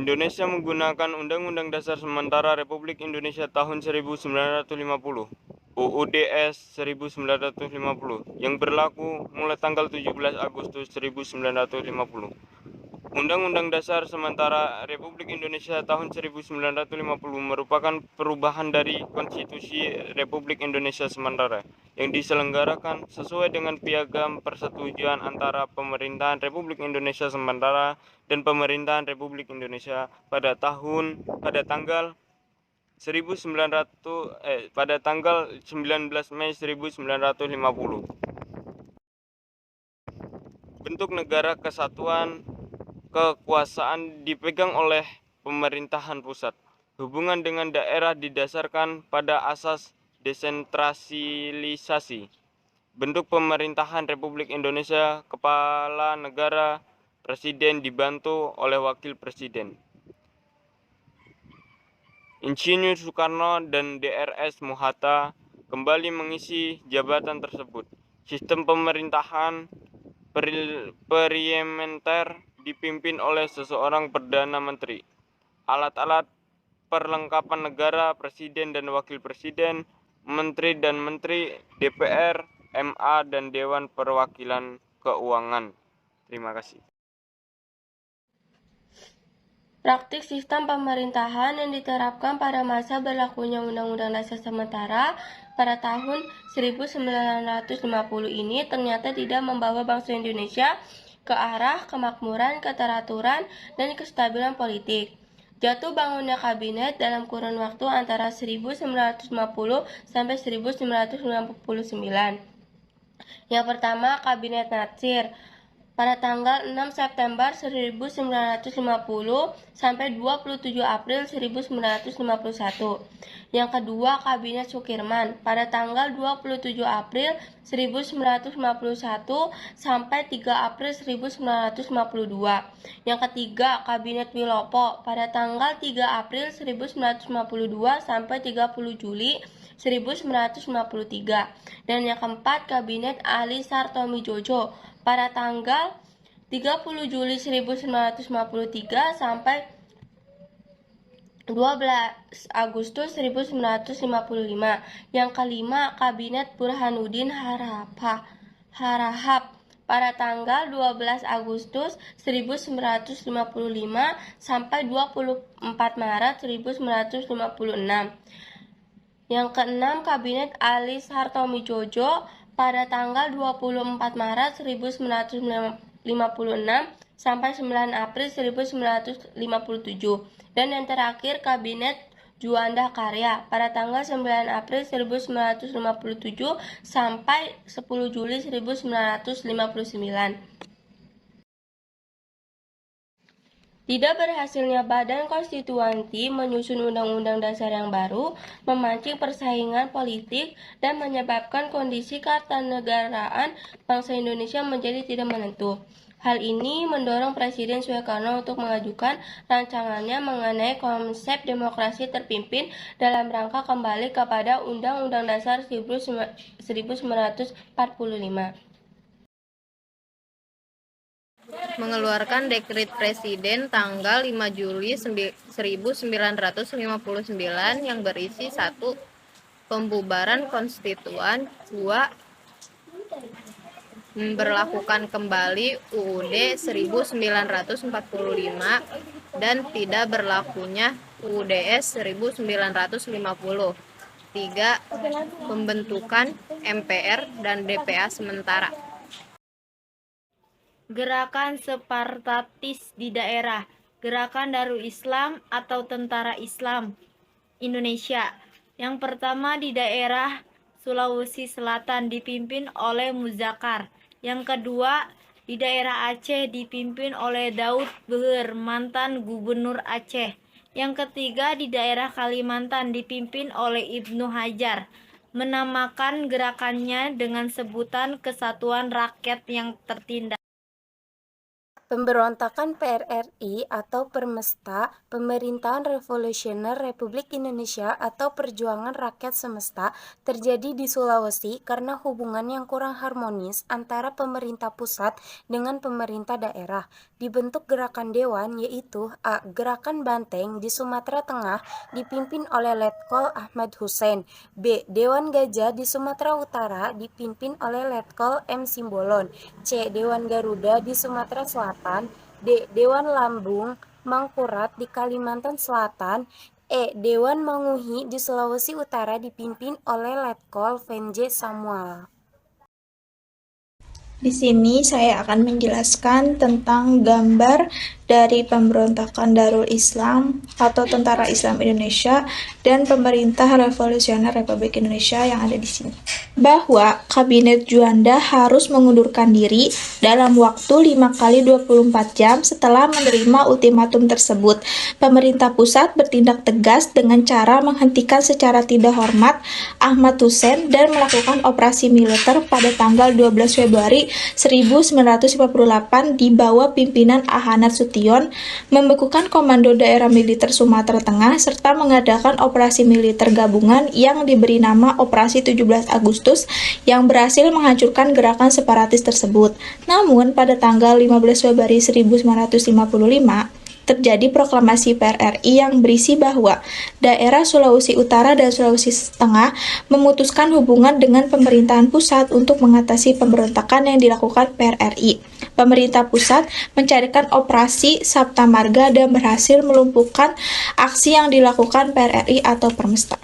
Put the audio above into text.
Indonesia menggunakan Undang-Undang Dasar Sementara Republik Indonesia tahun 1950 (UUDS 1950) yang berlaku mulai tanggal 17 Agustus 1950. Undang-Undang Dasar Sementara Republik Indonesia tahun 1950 merupakan perubahan dari Konstitusi Republik Indonesia Sementara yang diselenggarakan sesuai dengan Piagam Persetujuan antara Pemerintahan Republik Indonesia Sementara dan Pemerintahan Republik Indonesia pada tanggal 19 Mei 1950. Bentuk negara kesatuan kekuasaan dipegang oleh pemerintahan pusat. Hubungan dengan daerah didasarkan pada asas desentralisasi. Bentuk pemerintahan Republik Indonesia, kepala negara, presiden dibantu oleh wakil presiden. Insinyur Soekarno dan Drs. Mohatta kembali mengisi jabatan tersebut. Sistem pemerintahan parlementer dipimpin oleh seseorang Perdana Menteri. Alat-alat perlengkapan negara, presiden dan wakil presiden, menteri dan menteri, DPR, MA, dan Dewan Perwakilan Keuangan. Terima kasih. Praktik sistem pemerintahan yang diterapkan pada masa berlakunya Undang-Undang Dasar Sementara pada tahun 1950 ini ternyata tidak membawa bangsa Indonesia ke arah kemakmuran, keteraturan, dan kestabilan politik. Jatuh bangunnya kabinet dalam kurun waktu antara 1950 sampai 1999. Yang pertama, Kabinet Natsir pada tanggal 6 September 1950 sampai 27 April 1951. Yang kedua, Kabinet Sukirman pada tanggal 27 April 1951 sampai 3 April 1952. Yang ketiga, Kabinet Wilopo pada tanggal 3 April 1952 sampai 30 Juli 1953. Dan yang keempat, Kabinet Ali Sartomidjojo pada tanggal 30 Juli 1953 sampai 12 Agustus 1955. Yang kelima, Kabinet Burhanuddin Harahap pada tanggal 12 Agustus 1955 sampai 24 Maret 1956. Yang keenam, Kabinet Ali Sartomidjojo pada tanggal 24 Maret 1956 sampai 9 April 1957. Dan yang terakhir, Kabinet Juanda Karya pada tanggal 9 April 1957 sampai 10 Juli 1959. Tidak berhasilnya Badan Konstituante menyusun Undang-Undang Dasar yang baru memancing persaingan politik dan menyebabkan kondisi kewarganegaraan bangsa Indonesia menjadi tidak menentu. Hal ini mendorong Presiden Soekarno untuk mengajukan rancangannya mengenai konsep demokrasi terpimpin dalam rangka kembali kepada Undang-Undang Dasar 1945. Mengeluarkan dekret Presiden tanggal 5 Juli 1959 yang berisi 1. Pembubaran konstituan, 2. Memberlakukan kembali UUD 1945 dan tidak berlakunya UUDS 1950. 3. Pembentukan MPR dan DPA sementara. Gerakan Spartatis di daerah, Gerakan Darul Islam atau Tentara Islam Indonesia. Yang pertama di daerah Sulawesi Selatan dipimpin oleh Muzakkar. Yang kedua di daerah Aceh dipimpin oleh Daud Beher, mantan Gubernur Aceh. Yang ketiga di daerah Kalimantan dipimpin oleh Ibnu Hajar, menamakan gerakannya dengan sebutan Kesatuan Rakyat yang Tertindas. Pemberontakan PRRI atau Permesta, Pemerintahan Revolusioner Republik Indonesia atau Perjuangan Rakyat Semesta terjadi di Sulawesi karena hubungan yang kurang harmonis antara pemerintah pusat dengan pemerintah daerah. Dibentuk gerakan dewan yaitu A. Gerakan Banteng di Sumatera Tengah dipimpin oleh Letkol Ahmad Hussein. B. Dewan Gajah di Sumatera Utara dipimpin oleh Letkol M. Simbolon. C. Dewan Garuda di Sumatera Selatan. D. Dewan Lambung Mangkurat di Kalimantan Selatan. E. Dewan Manguhi di Sulawesi Utara dipimpin oleh Letkol Venje Samuel. Di sini saya akan menjelaskan tentang gambar dari pemberontakan Darul Islam atau Tentara Islam Indonesia dan Pemerintah Revolusioner Republik Indonesia yang ada di sini. Bahwa Kabinet Juanda harus mengundurkan diri dalam waktu 5x24 jam setelah menerima ultimatum tersebut. Pemerintah pusat bertindak tegas dengan cara menghentikan secara tidak hormat Ahmad Hussein dan melakukan operasi militer pada tanggal 12 Februari 1958 di bawah pimpinan Ahanat Sution, membekukan Komando Daerah Militer Sumatera Tengah serta mengadakan operasi militer gabungan yang diberi nama Operasi 17 Agustus yang berhasil menghancurkan gerakan separatis tersebut. Namun pada tanggal 15 Februari 1955 terjadi proklamasi PRRI yang berisi bahwa daerah Sulawesi Utara dan Sulawesi Tengah memutuskan hubungan dengan pemerintahan pusat untuk mengatasi pemberontakan yang dilakukan PRRI. Pemerintah pusat mencarikan operasi Sapta Marga dan berhasil melumpuhkan aksi yang dilakukan PRRI atau Permesta.